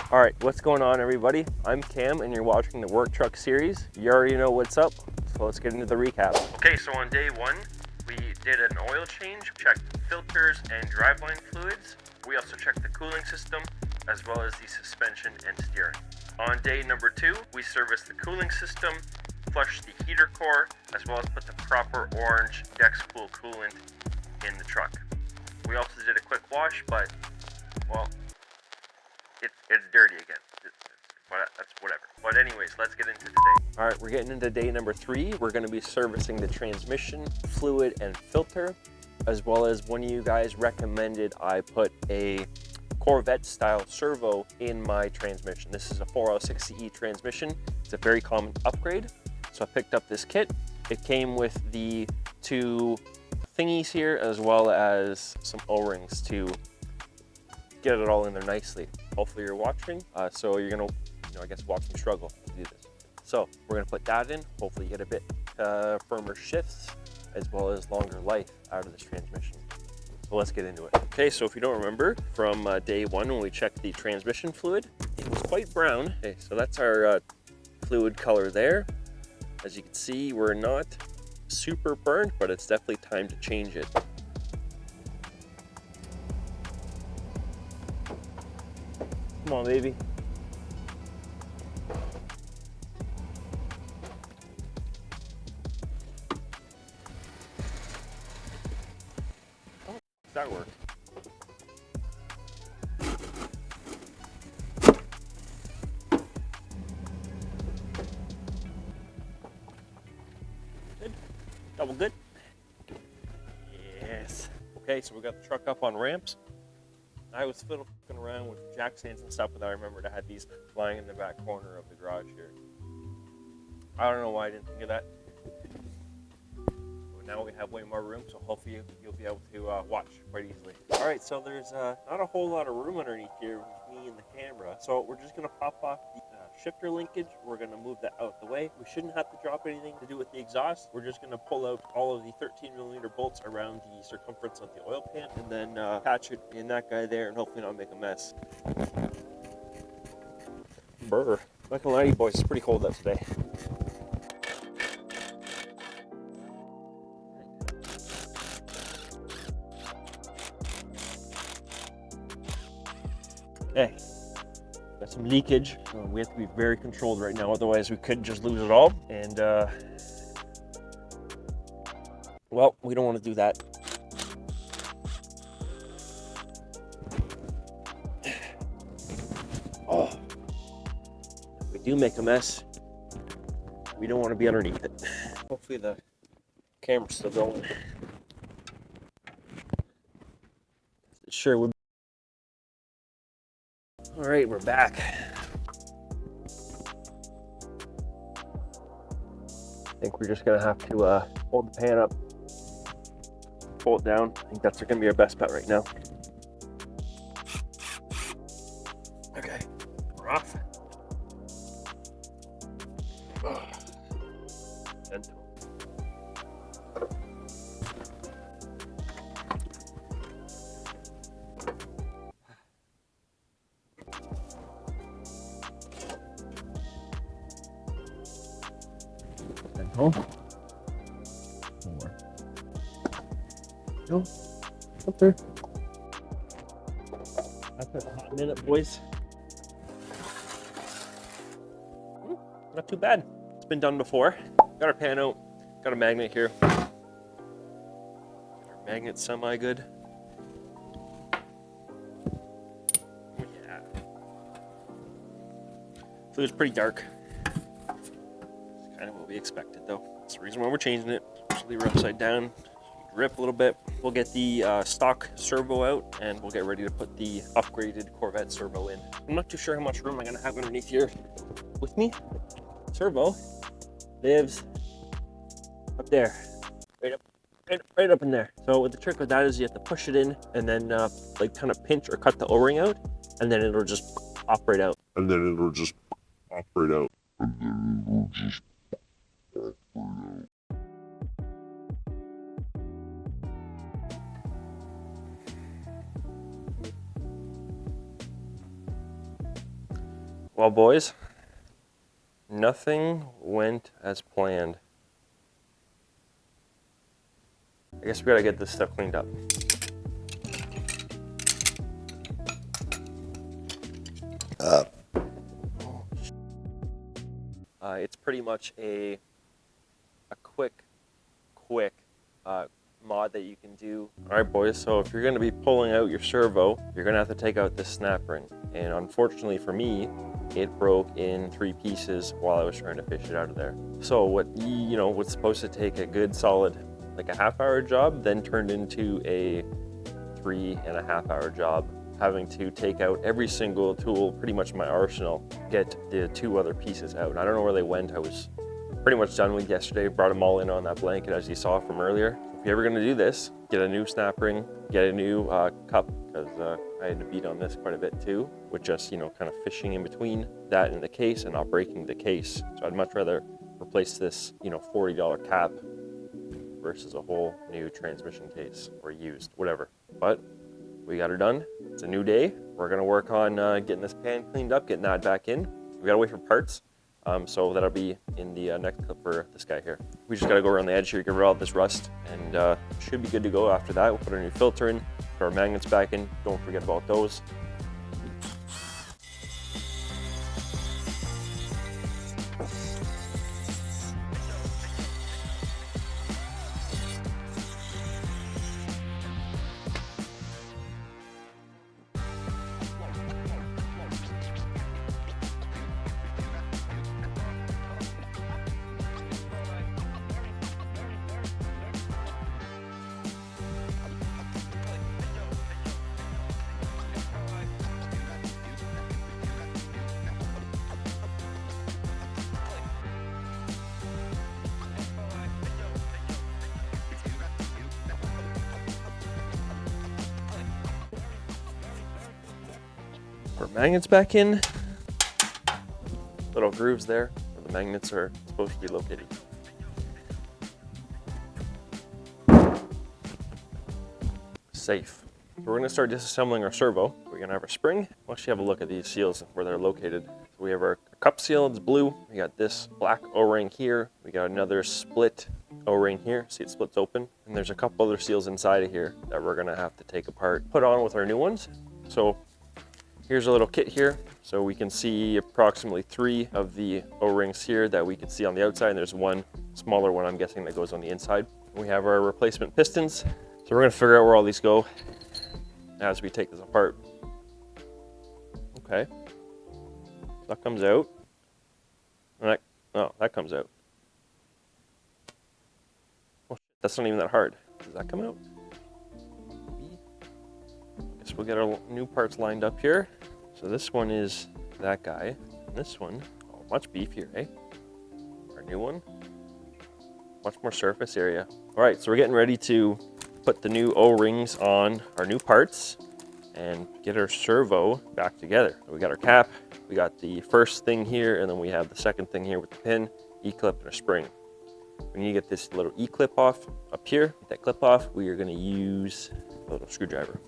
All right, what's going on, everybody? I'm Cam and you're watching the Work Truck series. You already know what's up, so let's get into the recap. Okay, so on day one, we did an oil change, checked filters and driveline fluids. We also checked the cooling system, as well as the suspension and steering. On day number two, we serviced the cooling system, flushed the heater core, as well as put the proper orange Dexcool coolant in the truck. We also did a quick wash, but, well, it's dirty again. That's whatever. But anyways, let's get into today. All right, we're getting into day number three. We're going to be servicing the transmission, fluid, and filter, as well as one of you guys recommended I put a Corvette style servo in my transmission. This is a 4L60E transmission. It's a very common upgrade. So I picked up this kit. It came with the two thingies here, as well as some O-rings to get it all in there nicely. Hopefully you're watching, so you're gonna, I guess, watch me struggle to do this. So we're gonna put that in. Hopefully you get a bit firmer shifts, as well as longer life out of this transmission. So let's get into it. Okay, so if you don't remember from day one when we checked the transmission fluid, it was quite brown. Okay, so that's our fluid color there. As you can see, we're not super burnt, but it's definitely time to change it. Come on, baby. Oh, does that work? Good. Double good. Yes. Okay, so we got the truck up on ramps. I was fiddling around with jack stands and stuff, but I remembered I had these lying in the back corner of the garage here. I don't know why I didn't think of that. But now we have way more room, so hopefully you'll be able to watch quite easily. All right, so there's not a whole lot of room underneath here with me and the camera, so we're just gonna pop off the shifter linkage. We're gonna move that out the way. We shouldn't have to drop anything to do with the exhaust. We're just gonna pull out all of the 13mm bolts around the circumference of the oil pan, and then attach it in that guy there, and hopefully not make a mess. Brr. Not gonna lie to you boys, it's pretty cold out today. Okay. Got some leakage. We have to be very controlled right now, otherwise we could just lose it all. And well, we don't want to do that. Oh, if we do make a mess, we don't want to be underneath it. Hopefully the camera's still going. It sure would. All right, we're back. I think we're just gonna have to hold the pan up, pull it down. I think that's gonna be our best bet right now. Okay, we're off. Gentle. Gentle. More. No, up there. That's a hot minute, boys. Not too bad. It's been done before. Got our pan out. Got a magnet here. Our magnet's semi-good. Yeah. Fluid's pretty dark. It's kind of what we expected, though. That's the reason why we're changing it. Leave her upside down. Drip a little bit. We'll get the stock servo out, and we'll get ready to put the upgraded Corvette servo in. I'm not too sure how much room I'm gonna have underneath here with me. Servo lives up there, right up in there. So what the trick with that is you have to push it in, and then like kind of pinch or cut the O-ring out, and then it'll just pop right out. Well, boys, nothing went as planned. I guess we gotta get this stuff cleaned up. It's pretty much a quick mod that you can do. All right, boys, so if you're gonna be pulling out your servo, you're gonna have to take out this snap ring. And unfortunately for me, it broke in 3 pieces while I was trying to fish it out of there. So what, what's supposed to take a good solid, like a half-hour job, then turned into a 3.5-hour job, having to take out every single tool, pretty much my arsenal, get the 2 other pieces out. And I don't know where they went. I was pretty much done with yesterday, brought them all in on that blanket as you saw from earlier. If you're ever gonna do this, get a new snap ring, get a new cup, because I had to beat on this quite a bit too, with just, kind of fishing in between that and the case and not breaking the case. So I'd much rather replace this, $40 cap versus a whole new transmission case, or used, whatever. But we got her done. It's a new day. We're gonna work on getting this pan cleaned up, getting that back in. We gotta wait for parts. So that'll be in the next clip for this guy here. We just gotta go around the edge here, get rid of all this rust, and should be good to go after that. We'll put our new filter in, put our magnets back in. Don't forget about those. Put our magnets back in. Little grooves there where the magnets are supposed to be located. Safe. So we're gonna start disassembling our servo. We're gonna have our spring. We'll actually have a look at these seals where they're located. So we have our cup seal, it's blue. We got this black O-ring here. We got another split O-ring here. See, it splits open. And there's a couple other seals inside of here that we're gonna have to take apart, put on with our new ones. So here's a little kit here. So we can see approximately 3 of the O-rings here that we can see on the outside. And there's one smaller one, I'm guessing, that goes on the inside. We have our replacement pistons. So we're gonna figure out where all these go as we take this apart. Okay, that comes out. And that comes out. Well, that's not even that hard. Does that come out? I guess we'll get our new parts lined up here. So this one is that guy. And this one, oh, much beefier, eh? Our new one, much more surface area. All right, so we're getting ready to put the new O-rings on our new parts and get our servo back together. So we got our cap, we got the first thing here, and then we have the second thing here with the pin, E-clip, and a spring. We need to get this little E-clip off up here. Get that clip off. We are gonna use a little screwdriver.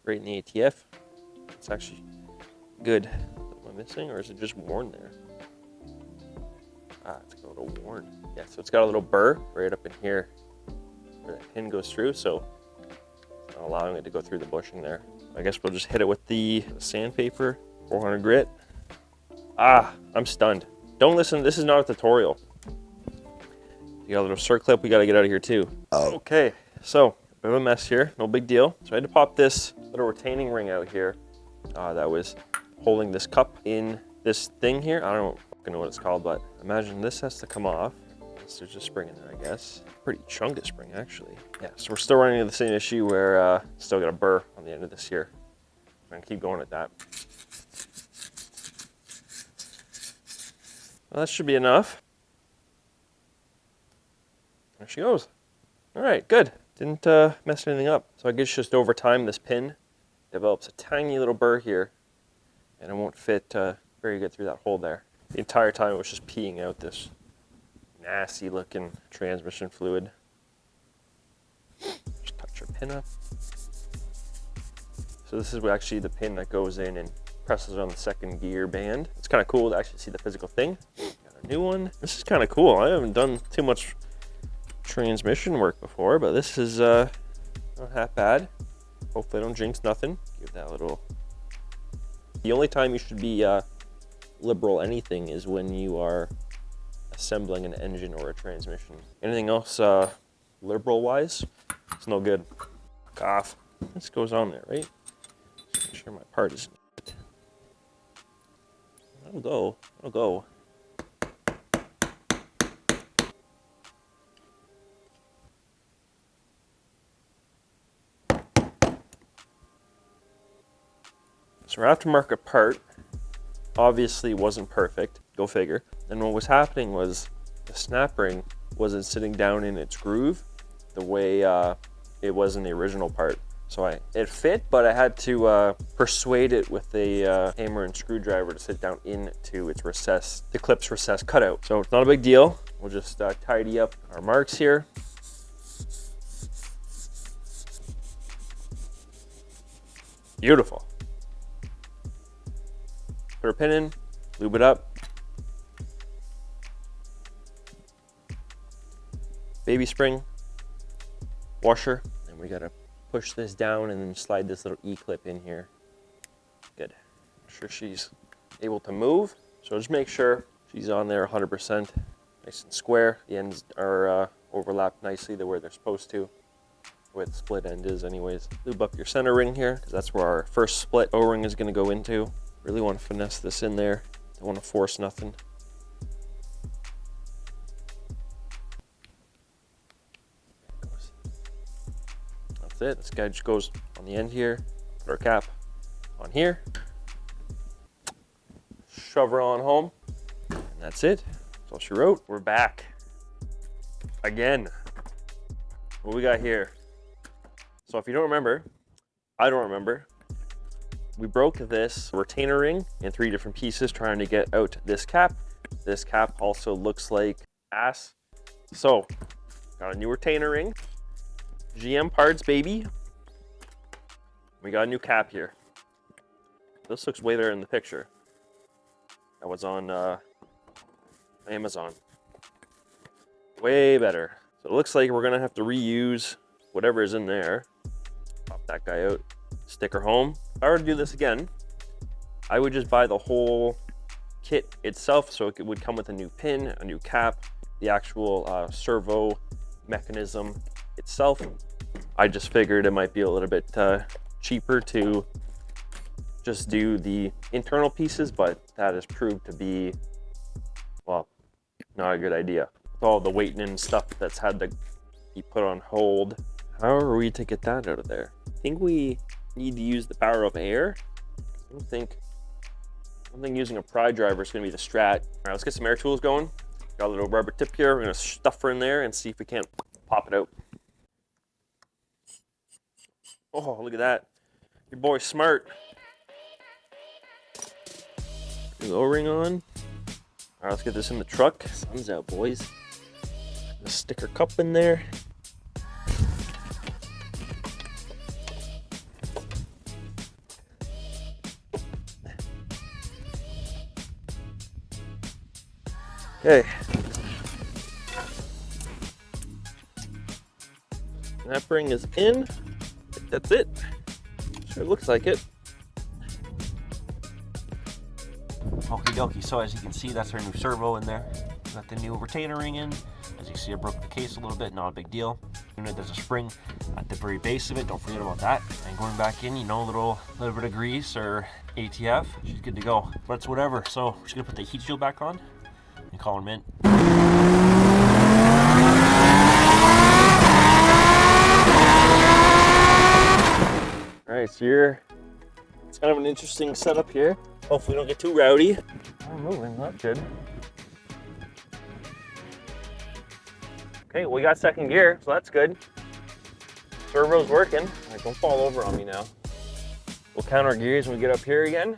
Right in the ATF. It's actually good. Am I missing, or is it just worn there? Ah, it's got a little worn. Yeah, so it's got a little burr right up in here where that pin goes through, so it's not allowing it to go through the bushing there. I guess we'll just hit it with the sandpaper, 400 grit. Ah, I'm stunned. Don't listen, this is not a tutorial. You got a little circlip we gotta get out of here too. Oh. Okay, so a bit of a mess here, no big deal. So I had to pop this little retaining ring out here that was holding this cup in this thing here. I don't know what it's called, but imagine this has to come off. So there's a spring in there, I guess. Pretty chunky spring, actually. Yeah, so we're still running into the same issue where still got a burr on the end of this here. I'm gonna keep going at that. Well, that should be enough. There she goes. All right, good. Didn't mess anything up. So I guess just over time, this pin develops a tiny little burr here, and it won't fit very good through that hole there. The entire time it was just peeing out this nasty looking transmission fluid. Just touch your pin up. So this is actually the pin that goes in and presses on the second gear band. It's kind of cool to actually see the physical thing. Got a new one. This is kind of cool. I haven't done too much transmission work before, but this is not half bad. Hopefully I don't jinx nothing. Give that a little... The only time you should be liberal anything is when you are assembling an engine or a transmission. Anything else liberal wise, it's no good. Fuck off. This goes on there, right? Just make sure my part is... That'll go. That'll go. So our aftermarket part obviously wasn't perfect, go figure. And what was happening was the snap ring wasn't sitting down in its groove the way it was in the original part. So it fit, but I had to persuade it with a hammer and screwdriver to sit down into its recess, the clip's recess cutout. So it's not a big deal. We'll just tidy up our marks here. Beautiful. Put our pin in, lube it up. Baby spring, washer, and we gotta push this down and then slide this little E-clip in here. Good. Make sure she's able to move. So just make sure she's on there 100%, nice and square. The ends are overlapped nicely to where they're supposed to, where the split end is anyways. Lube up your center ring here, because that's where our first split O-ring is gonna go into. Really want to finesse this in there. Don't want to force nothing. That's it. This guy just goes on the end here. Put our cap on here. Shove her on home. And that's it. That's all she wrote. We're back. Again. What we got here? So if you don't remember, I don't remember. We broke this retainer ring in 3 different pieces trying to get out this cap. This cap also looks like ass. So, got a new retainer ring. GM parts, baby. We got a new cap here. This looks way better in the picture. That was on Amazon. Way better. So it looks like we're gonna have to reuse whatever is in there. Pop that guy out. Stick her home. If I were to do this again, I would just buy the whole kit itself, so it would come with a new pin, a new cap, the actual servo mechanism itself. I just figured it might be a little bit cheaper to just do the internal pieces, but that has proved to be, well, not a good idea. With all the waiting and stuff that's had to be put on hold. How are we to get that out of there? I think we need to use the power of air. I don't think using a pry driver is going to be the strat. All right, let's get some air tools going. Got a little rubber tip here. We're going to stuff her in there and see if we can't pop it out. Oh, look at that. Your boy's smart. New O-ring on. All right, let's get this in the truck. Sun's out, boys. Let's stick her cup in there. Okay. That ring is in. That's it. Sure looks like it. Okie dokie, so as you can see, that's our new servo in there. Got the new retainer ring in. As you see, I broke the case a little bit, not a big deal. There's a spring at the very base of it, don't forget about that. And going back in, you know, a little bit of grease or ATF, she's good to go. But it's whatever, so we're just gonna put the heat shield back on and call them in. All right, so it's kind of an interesting setup here. Hopefully we don't get too rowdy. I'm moving, that's good. Okay, well, we got second gear, so that's good. Servo's working. All right, don't fall over on me now. We'll count our gears when we get up here again.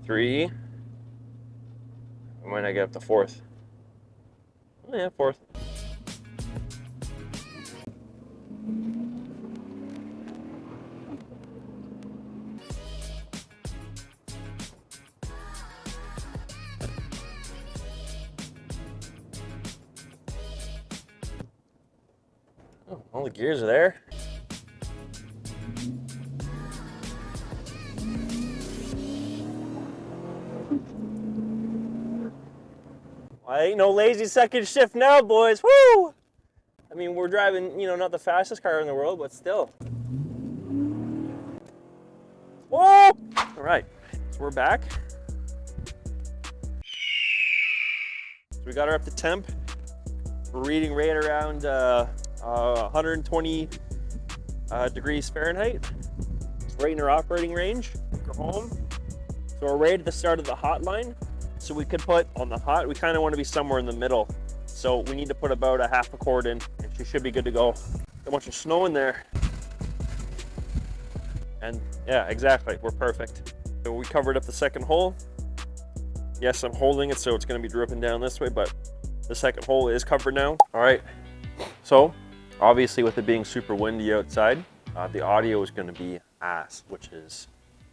Three. I might not get up to fourth. Oh yeah, fourth. Oh, all the gears are there. I ain't no lazy second shift now, boys. Woo! I mean, we're driving, you know, not the fastest car in the world, but still. Whoa! All right, so we're back. So we got her up to temp. We're reading right around 120 degrees Fahrenheit. It's right in our operating range. Go home. So we're right at the start of the hot line. So we could put on the hot, we kind of want to be somewhere in the middle. So we need to put about a half a quart in, and she should be good to go. A bunch of snow in there. And yeah, exactly, we're perfect. So we covered up the second hole. Yes, I'm holding it, so it's gonna be dripping down this way, but the second hole is covered now. All right, so obviously with it being super windy outside, the audio is gonna be ass, which is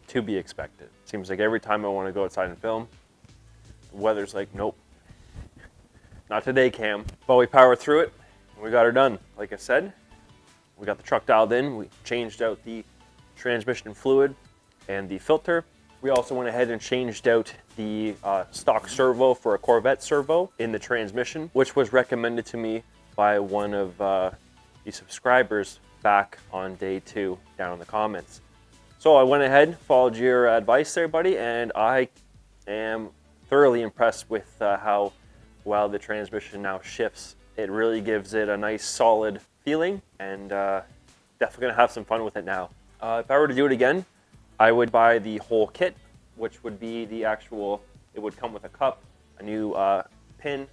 to be expected. Seems like every time I wanna go outside and film, the weather's like, nope, not today, Cam. But we powered through it, and we got her done. Like I said, we got the truck dialed in, we changed out the transmission fluid and the filter. We also went ahead and changed out the stock servo for a Corvette servo in the transmission, which was recommended to me by one of the subscribers back on day 2 down in the comments. So I went ahead, followed your advice there, buddy, and I am thoroughly impressed with how well the transmission now shifts. It really gives it a nice solid feeling, and definitely gonna have some fun with it now. If I were to do it again, I would buy the whole kit, which would be the actual, it would come with a cup, a new pin,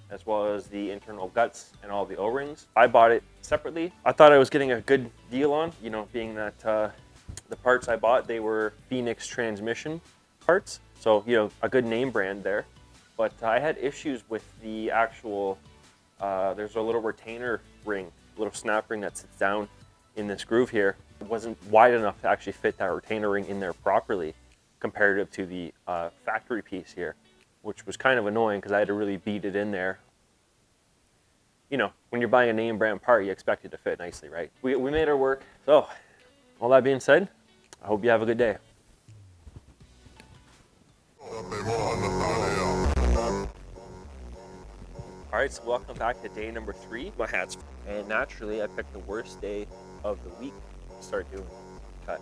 as well as the internal guts and all the O-rings. I bought it separately. I thought I was getting a good deal on, you know, being that the parts I bought, they were Phoenix transmission parts. So, you know, a good name brand there. But I had issues with the actual, there's a little retainer ring, a little snap ring that sits down in this groove here. It wasn't wide enough to actually fit that retainer ring in there properly comparative to the factory piece here, which was kind of annoying because I had to really beat it in there. You know, when you're buying a name brand part, you expect it to fit nicely, right? We made her work. So, all that being said, I hope you have a good day. All right, so welcome back to day number 3. My hat's, and naturally I picked the worst day of the week to start doing cut.